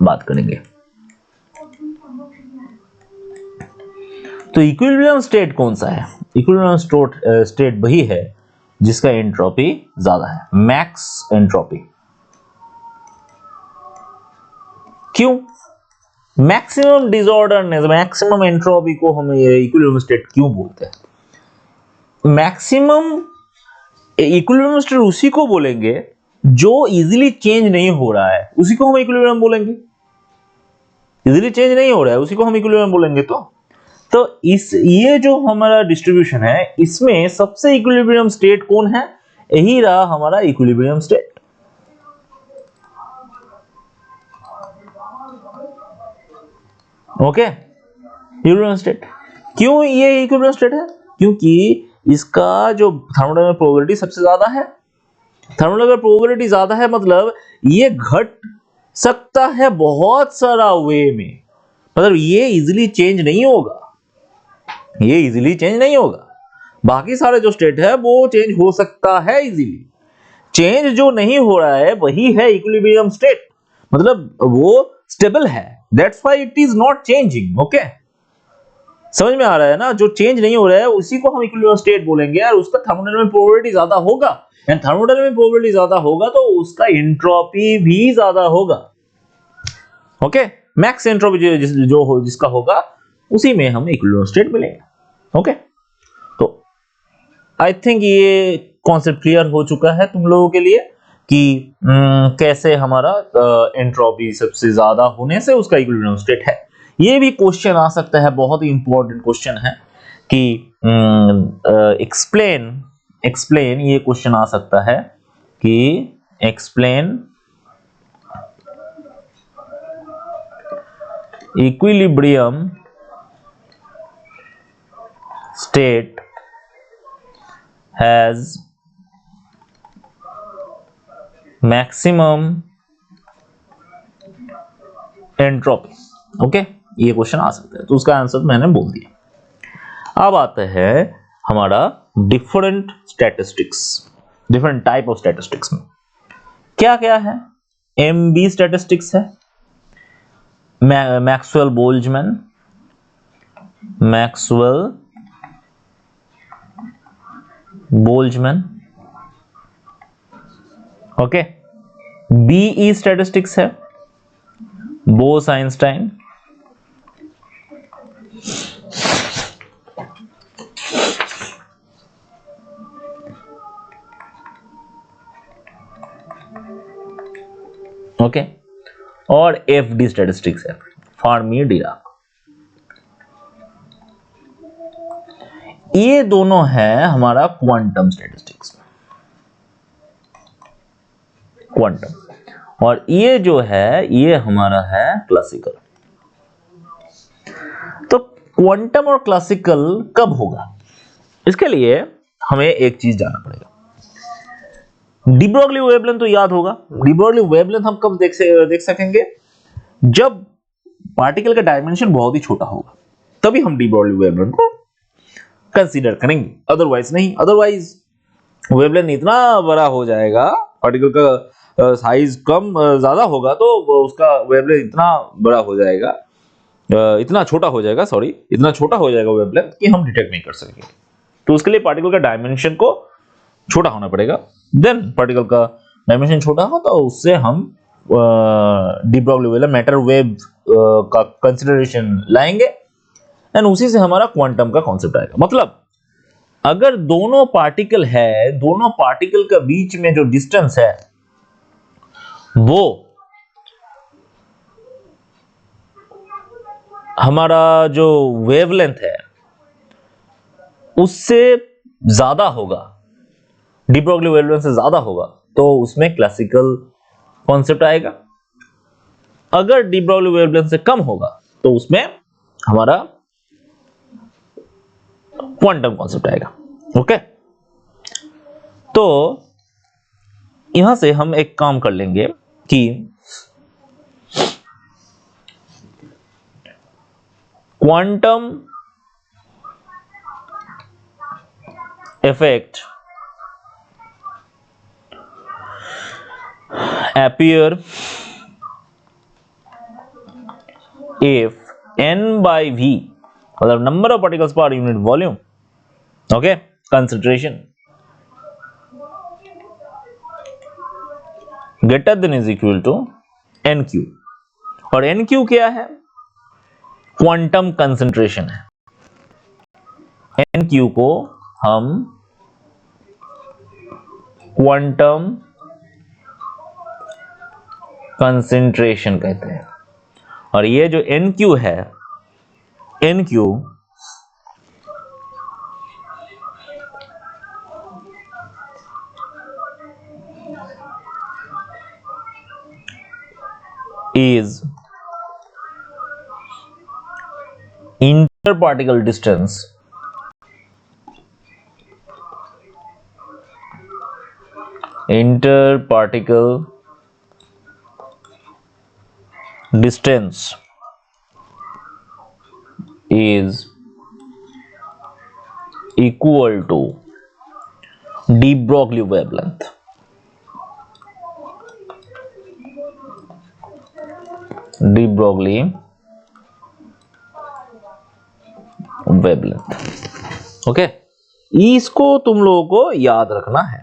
बात करेंगे। तो इक्विलिब्रियम स्टेट कौन सा है? इक्विलिब्रियम स्टेट वही है जिसका एंट्रोपी ज्यादा है, मैक्स एंट्रोपी। क्यों? मैक्सिमम डिसऑर्डरनेस, मैक्सिमम एंट्रोपी को हम इक्विलिब्रियम स्टेट क्यों बोलते हैं? मैक्सिमम इक्विलिब्रियम स्टेट उसी को बोलेंगे जो इजीली चेंज नहीं हो रहा है, उसी को हम इक्विलिब्रियम बोलेंगे। इजीली चेंज नहीं हो रहा है, उसी को हम इक्विलिब्रियम बोलेंगे। तो इस ये जो हमारा डिस्ट्रीब्यूशन है, इसमें सबसे इक्विलिब्रियम स्टेट कौन है? यही रहा हमारा equilibrium state. Okay, equilibrium state. क्यों ये इक्विलिब्रियम स्टेट है? क्योंकि इसका जो थर्मोडायनामिक प्रोबेबिलिटी सबसे ज्यादा है। थर्मोडायनामिक प्रोबेबिलिटी ज्यादा है मतलब ये घट सकता है बहुत सारा वे में, मतलब ये इजीली चेंज नहीं होगा, ये इजीली चेंज नहीं होगा। बाकी सारे जो स्टेट है वो चेंज हो सकता है इजीली, चेंज जो नहीं हो रहा है वही है इक्विलिब्रियम स्टेट, मतलब वो स्टेबल है, that's why it is not changing. Okay, समझ में आ रहा है ना? जो चेंज नहीं हो रहा है उसी को हम इक्विलिब्रियम स्टेट बोलेंगे, और उसका थर्मोडायनामिक प्रोबेबिलिटी ज्यादा होगा, एंड थर्मोडायनामिक प्रोबेबिलिटी ज्यादा होगा तो उसका एंट्रोपी भी ज्यादा होगा। ओके, मैक्स एंट्रोपी जिसका होगा उसी में हम इक्विलिब्रियम स्टेट मिलेंगे। ओके, तो आई थिंक ये कॉन्सेप्ट क्लियर हो चुका है तुम लोगों के लिए कि कैसे हमारा एंट्रोपी सबसे ज्यादा होने से उसका इक्विलिब्रियम स्टेट है। ये भी क्वेश्चन आ सकता है, बहुत ही इंपॉर्टेंट क्वेश्चन है कि एक्सप्लेन, ये क्वेश्चन आ सकता है कि explain equilibrium state has maximum entropy। Okay, ये क्वेश्चन आ सकता है, तो उसका आंसर मैंने बोल दिया। अब आता है हमारा different statistics, different type of statistics में क्या क्या है? MB स्टैटिस्टिक्स है, Maxwell Boltzmann, okay. BE statistics है, बोस-आइंस्टाइन, ओके, और एफडी स्टैटिस्टिक्स है, फर्मी डिराक। ये दोनों है हमारा क्वांटम स्टैटिस्टिक्स, क्वांटम, और ये जो है ये हमारा है क्लासिकल। तो क्वांटम और क्लासिकल कब होगा, इसके लिए हमें एक चीज जानना पड़ेगा। डी ब्रोगली वेवलेंथ तो याद होगा। डी ब्रोगली वेवलेंथ हम कब देख सकेंगे, जब पार्टिकल का डायमेंशन बहुत ही छोटा होगा, तभी हम डी ब्रोगली वेवलेंथ को कंसीडर करेंगे, अदरवाइज नहीं। अदरवाइज वेवलेंथ इतना बड़ा हो जाएगा, पार्टिकल का साइज कम ज्यादा होगा तो उसका वेवलेंथ इतना बड़ा हो जाएगा, इतना छोटा हो जाएगा, सॉरी, इतना छोटा हो जाएगा वेवलेंथ कि हम डिटेक्ट नहीं कर सकेंगे। तो उसके लिए पार्टिकल का डायमेंशन को छोटा होना पड़ेगा। देन पार्टिकल का डायमेंशन छोटा हो तो उससे हम de Broglie wavelength matter wave का कंसीडरेशन लाएंगे, एंड उसी से हमारा क्वांटम का कॉन्सेप्ट आएगा। मतलब अगर दोनों पार्टिकल है, दोनों पार्टिकल के बीच में जो डिस्टेंस है वो हमारा जो वेवलेंथ है उससे ज्यादा होगा, डी ब्रोगली वेवलेंथ से ज्यादा होगा, तो उसमें क्लासिकल कॉन्सेप्ट आएगा। अगर डी ब्रोगली वेवलेंथ से कम होगा तो उसमें हमारा क्वांटम कॉन्सेप्ट आएगा। ओके, तो यहां से हम एक काम कर लेंगे कि quantum effect appear if n by v, मतलब number of particles per unit volume, okay, concentration greater than is equal to nq, और nq क्या है, क्वांटम कंसंट्रेशन है। nq को हम क्वांटम कंसंट्रेशन कहते हैं, और ये जो nq है, nq is interparticle distance is equal to de Broglie wavelength. de Broglie wavelength, okay, इसको तुम लोगों को याद रखना है।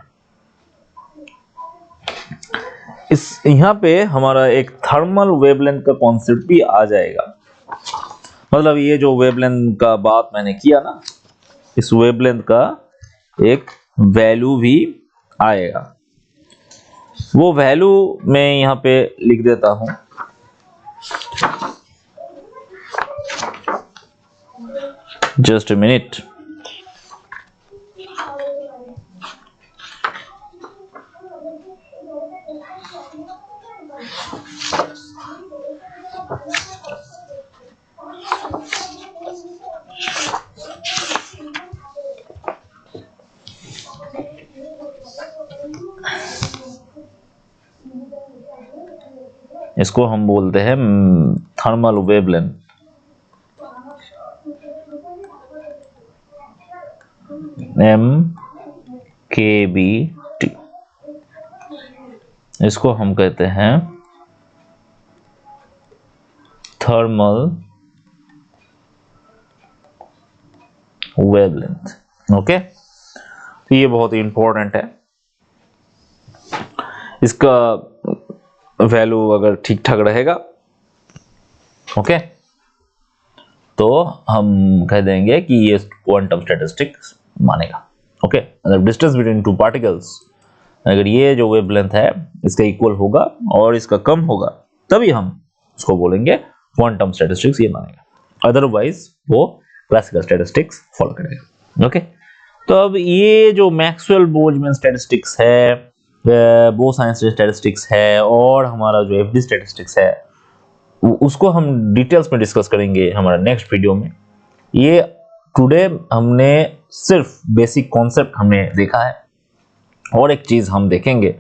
इस यहां पे हमारा एक थर्मल वेवलेंथ का कॉन्सेप्ट भी आ जाएगा। मतलब ये जो वेवलेंथ का बात मैंने किया ना, इस वेवलेंथ का एक वैल्यू भी आएगा। वो वैल्यू मैं यहां पे लिख देता हूं, जस्ट अ मिनट। इसको हम बोलते हैं थर्मल वेवलेंथ, MKBT। इसको हम कहते हैं थर्मल वेवलेंथ। ओके, तो ये बहुत ही इंपॉर्टेंट है। इसका वैल्यू अगर ठीक ठाक रहेगा, ओके, तो हम कह देंगे कि ये क्वांटम स्टैटिस्टिक्स मानेगा। ओके, मतलब डिस्टेंस बिटवीन टू पार्टिकल्स अगर ये जो वेवलेंथ है इसका इक्वल होगा और इसका कम होगा तभी हम उसको बोलेंगे क्वांटम स्टैटिस्टिक्स, ये मानेगा, अदरवाइज वो क्लासिकल स्टैटिस्टिक्स फॉलो करेगा। ओके, तो अब ये जो मैक्सवेल बोल्ट्जमैन स्टैटिस्टिक्स है, बोस-आइंस्टाइन स्टैटिस्टिक्स है और हमारा जो एफडी स्टैटिस्टिक्स है उसको हम डिटेल्स में डिस्कस करेंगे हमारा नेक्स्ट वीडियो में। ये टुडे हमने सिर्फ बेसिक कॉन्सेप्ट हमने देखा है, और एक चीज हम देखेंगे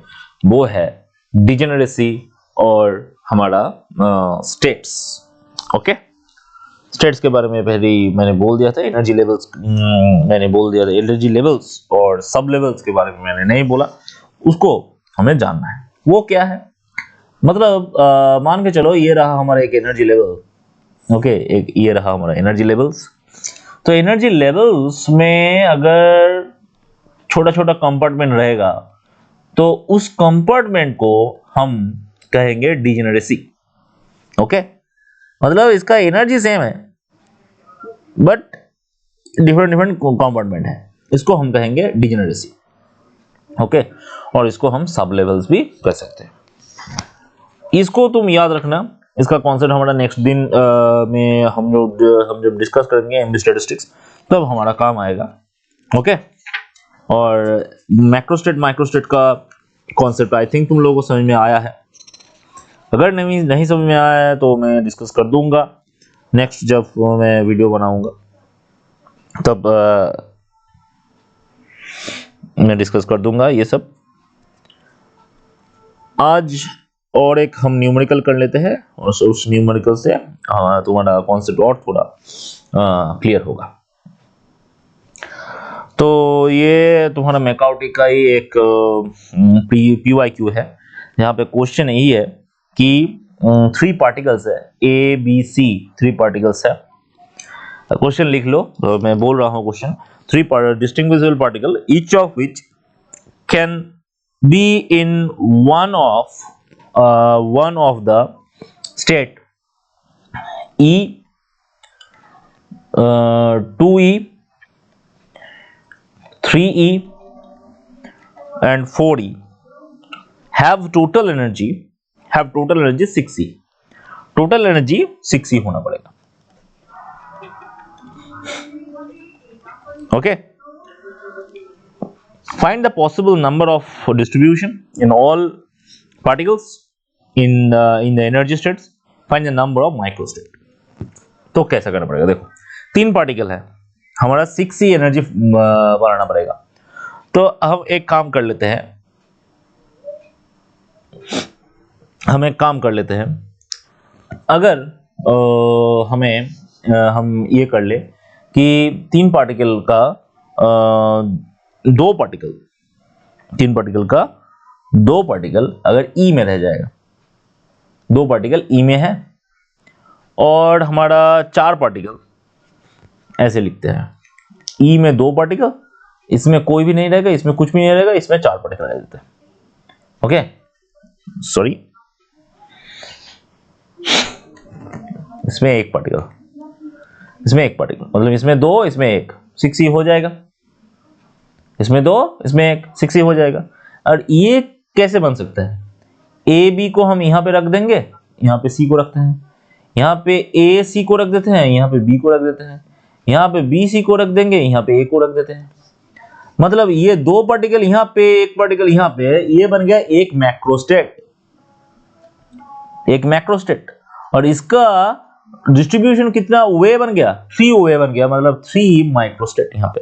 वो है डिजेनरेसी और हमारा स्टेट्स। ओके, स्टेट्स के बारे में पहले मैंने बोल दिया था, एनर्जी लेवल्स मैंने बोल दिया था, एनर्जी लेवल्स और सब लेवल्स के बारे में मैंने नहीं बोला, उसको हमें जानना है वो क्या है। मतलब मान के चलो ये रहा हमारा एक एनर्जी लेवल। ओके, एक ये रहा हमारा एनर्जी लेवल्स। तो एनर्जी लेवल्स में अगर छोटा छोटा कंपार्टमेंट रहेगा तो उस कंपार्टमेंट को हम कहेंगे डिजेनरेसी। ओके, मतलब इसका एनर्जी सेम है बट डिफरेंट डिफरेंट कंपार्टमेंट है, इसको हम कहेंगे डिजेनरेसी। ओके, और इसको हम सब लेवल्स भी कह सकते हैं। इसको तुम याद रखना, इसका कॉन्सेप्ट हमारा नेक्स्ट दिन में हम जब डिस्कस करेंगे एमडी स्टैटिस्टिक्स तब हमारा काम आएगा। ओके, और मैक्रोस्टेट माइक्रोस्टेट का कॉन्सेप्ट आई थिंक तुम लोगों को समझ में आया है। अगर नहीं समझ में आया है तो मैं डिस्कस कर दूंगा नेक्स्ट, जब मैं वीडियो बनाऊंगा तब मैं डिस्कस कर दूंगा ये सब। आज और एक हम न्यूमेरिकल कर लेते हैं और उस न्यूमेरिकल से तुम्हारा कॉन्सेप्ट और थोड़ा क्लियर होगा। तो ये तुम्हारा मैकाउटी का ही एक PYQ है। यहाँ पे क्वेश्चन यही है कि 3 पार्टिकल्स है, A B C 3 पार्टिकल्स है। क्वेश्चन लिख लो, तो मैं बोल रहा हूँ question. 3 distinguishable particle, each of which can be in one of the state E, 2E, 3E and 4E have total energy 6E। Total energy 6E होना पड़ेगा। Okay, find the possible number of distribution in all particles in the energy states, find the number of microstate। तो कैसा करना पड़ेगा, देखो 3 पार्टिकल है, हमारा 6E एनर्जी बनाना पड़ेगा। तो हम एक काम कर लेते हैं, अगर हम ये कर ले कि 3 पार्टिकल का 2 पार्टिकल, 3 पार्टिकल का 2 पार्टिकल अगर E में रह जाएगा, 2 पार्टिकल E में है और हमारा 4 पार्टिकल, ऐसे लिखते हैं E में 2 पार्टिकल, इसमें कोई भी नहीं रहेगा, इसमें कुछ भी नहीं रहेगा, इसमें 4 पार्टिकल रह जाते हैं। ओके, सॉरी, इसमें एक पार्टिकल, मतलब इसमें 2, इसमें 1, 6E हो जाएगा। इसमें 2, इसमें 1, 6E हो जाएगा। और ये कैसे बन सकता है, ए बी को हम यहाँ पे रख देंगे, यहाँ पे सी को रखते हैं, यहाँ पे ए सी को रख देते हैं, यहाँ पे बी को रख देते हैं, यहाँ पे बी सी को रख देंगे, यहाँ पे ए को रख देते हैं। मतलब ये 2 पार्टिकल यहाँ पे, 1 पार्टिकल यहाँ पे, ये बन गया एक मैक्रोस्टेट। और इसका डिस्ट्रीब्यूशन कितना वे बन गया, 3 वे बन गया, मतलब 3 माइक्रोस्टेट यहाँ पे।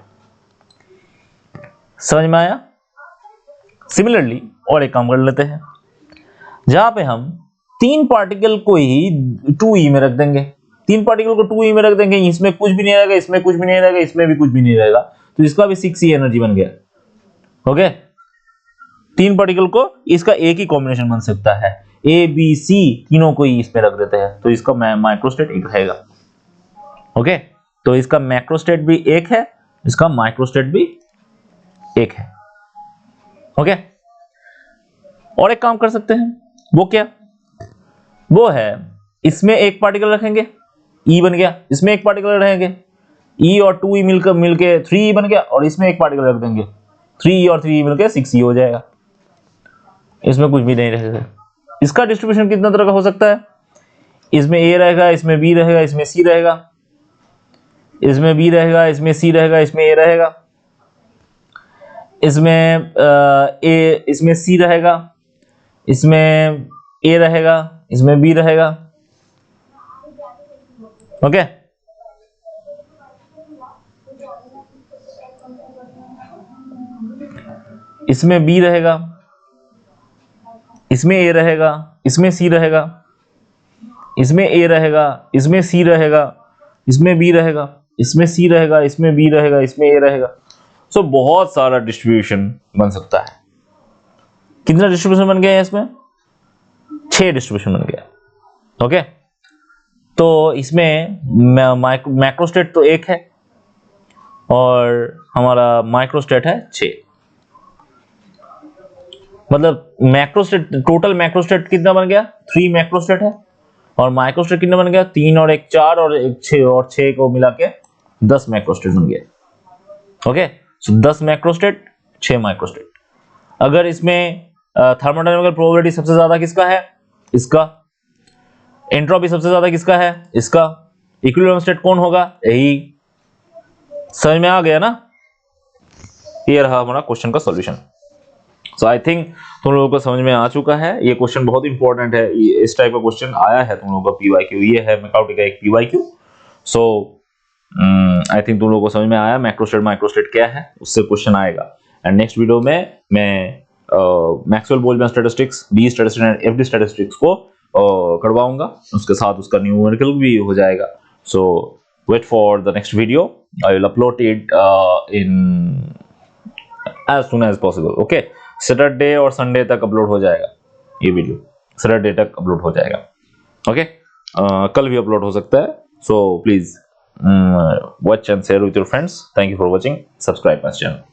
समझ में आया? सिमिलरली और एक काम कर लेते हैं, जहां पे हम 3 पार्टिकल को ही 2E में रख देंगे, 3 पार्टिकल को 2E में रख देंगे, इसमें कुछ भी नहीं रहेगा, इसमें कुछ भी नहीं रहेगा, इसमें भी कुछ भी नहीं रहेगा, तो इसका भी 6E एनर्जी बन गया। ओके, 3 पार्टिकल को इसका एक ही कॉम्बिनेशन बन सकता है, ए बी सी तीनों को ही इसमें रख देते हैं, तो इसका माइक्रोस्टेट एक रहेगा। ओके, तो इसका मैक्रोस्टेट भी एक है, इसका माइक्रोस्टेट भी एक है। ओके, और एक काम कर सकते हैं, वो क्या, वो है इसमें एक पार्टिकल रखेंगे, E बन गया, इसमें एक पार्टिकल रहेंगे, E और 2E मिलके 3E बन गया, और इसमें एक पार्टिकल रख देंगे, 3E और 3E मिलकर 6E हो जाएगा। इसमें कुछ भी नहीं रहेगा। इसका डिस्ट्रीब्यूशन कितना तरह का हो सकता है, इसमें ए रहेगा, इसमें बी रहेगा, इसमें सी रहेगा, इसमें बी रहेगा, इसमें सी रहेगा, इसमें ए रहेगा, इसमें ए, इसमें सी रहेगा, इसमें ए रहेगा, इसमें बी रहेगा। ओके, इसमें बी रहेगा, इसमें ए रहेगा, इसमें सी रहेगा, इसमें ए रहेगा, इसमें सी रहेगा, इसमें बी रहेगा, इसमें सी रहेगा, इसमें बी रहेगा, इसमें ए रहेगा। सो बहुत सारा डिस्ट्रीब्यूशन बन सकता है। कितना डिस्ट्रीब्यूशन बन गया है इसमें, 6 डिस्ट्रीब्यूशन बन गया। ओके, तो इसमें मैक्रोस्टेट तो 1 है और हमारा माइक्रोस्टेट है 6। मतलब मैक्रोस्टेट, टोटल मैक्रोस्टेट कितना बन गया, 3 मैक्रोस्टेट है, और माइक्रोस्टेट कितना बन गया, 3 और 1 4 और 1 6, और 6 को मिला के 10 मैक्रोस्टेट बन गया। ओके, सो 10 मैक्रोस्टेट, 6 माइक्रोस्टेट। अगर इसमें थर्मोडायनामिकल प्रोबेबिलिटी सबसे ज्यादा किसका है, इसका। एंट्रोपी सबसे ज्यादा किसका है, इसका। इक्विलिब्रियम स्टेट कौन होगा, यही। समझ में आ गया ना, ये रहा हमारा क्वेश्चन का सॉल्यूशन। सो आई थिंक तुम लोगों को समझ में आ चुका है। ये क्वेश्चन बहुत इंपॉर्टेंट है, इस टाइप का क्वेश्चन आया है तुम लोगों का पीवाईक्यू, ये है मैकाउटी का एक पीवाईक्यू। सो आई थिंक तुम लोगों को समझ में आया मैक्रोस्टेट माइक्रोस्टेट क्या है, उससे क्वेश्चन आएगा। एंड नेक्स्ट वीडियो में मैं Maxwell Boltzmann statistics, D statistics and FD statistics को करवाऊंगा, उसके साथ उसका न्यूमेरिकल भी हो जाएगा। So wait for the next video, I will upload it in as soon as possible। Okay, Saturday और संडे तक अपलोड हो जाएगा ये वीडियो, सैटरडे तक अपलोड हो जाएगा। ओके, कल भी अपलोड हो सकता है। So please watch and share with your friends. Thank you for watching, subscribe my channel.